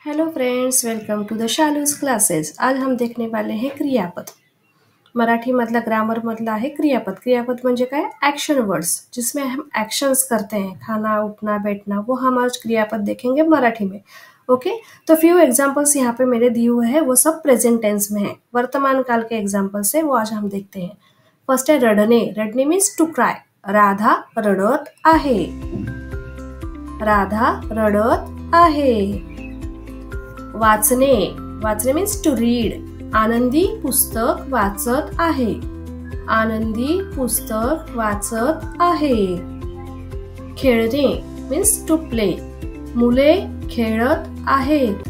Hello friends, welcome to the Shalu's classes. आज हम देखने वाले हैं क्रियापद। मराठी मधला ग्रामर मधला आहे क्रियापद। क्रियापद म्हणजे काय? एक्शन वर्ड्स, जिसमें हम एक्शंस करते हैं, खाना, उठना, बैठना, वो हम आज क्रियापद देखेंगे मराठी में। ओके, तो फ्यू एग्जाम्पल्स यहाँ पे मेरे दिए हुए हैं, वो सब प्रेजेंट टेंस में है, वर्तमान काल के एग्जाम्पल्स है, वो आज हम देखते हैं। फर्स्ट है रडणे। रडणे मीन्स टू क्राय। राधा रडत आहे। राधा रडत आहे। वाचणे। वाचणे मीन्स टू रीड। आनंदी पुस्तक वाचत आहे। आनंदी पुस्तक वाचत आहे। खेळणे मीन्स टू प्ले। मुले खेळत आहेत।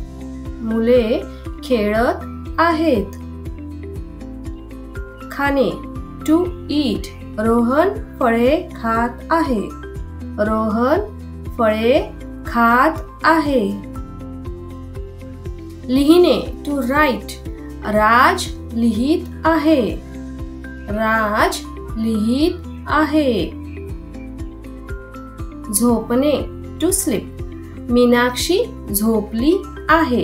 मुले खेळत आहेत। खाणे टू ईट। रोहन फळे खात आहे। रोहन फळे खात आहे। लिहिणे टू राईट। राज लिहित आहे। राज लिहित आहे। झोपणे टू स्लीप। मीनाक्षी झोपली आहे।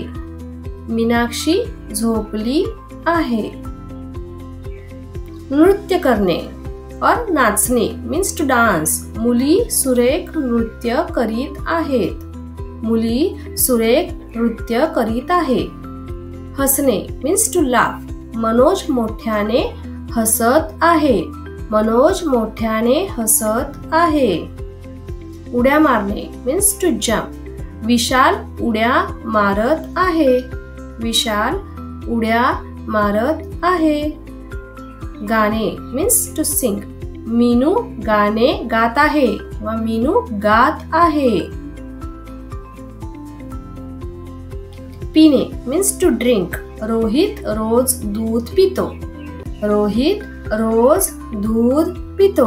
मीनाक्षी झोपली आहे। नृत्य करणे और नाचणे मीन्स टू डान्स। मुली सुरेख नृत्य करीत आहेत। मुली सुरेख नृत्य करीत आहे। हसणे मीन्स टू लाफ। मनोज मोठ्याने हसत आहे। मनोज मोठ्याने हसत आहे। उड्या मारणे मीन्स टू जम्प। विशाल उड्या मारत आहे। विशाल उड्या मारत आहे। गाणे मीन्स टू सिंग। मीनू गाणे गात आहे व मीनू गात आहे। पीणे मीन्स टू ड्रिंक। रोहित रोज दूध पितो। रोहित रोज दूध पितो।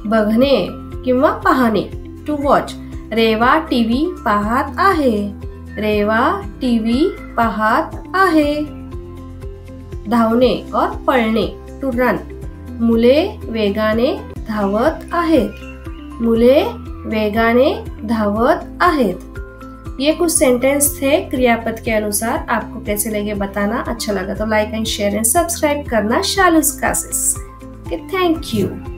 बघणे किंवा पाहणे टू वॉच। रेवा टीव्ही पाहत आहे। रेवा टीव्ही पाहत आहे। धावणे और पळणे टू रन। मुले वेगाने धावत आहेत। मुले वेगाने धावत आहेत। ये कुछ सेंटेंस थे क्रियापद के अनुसार। आपको कैसे लगे बताना। अच्छा लगा तो like end share end subscribe करना शालूज क्लासेस। Thank you.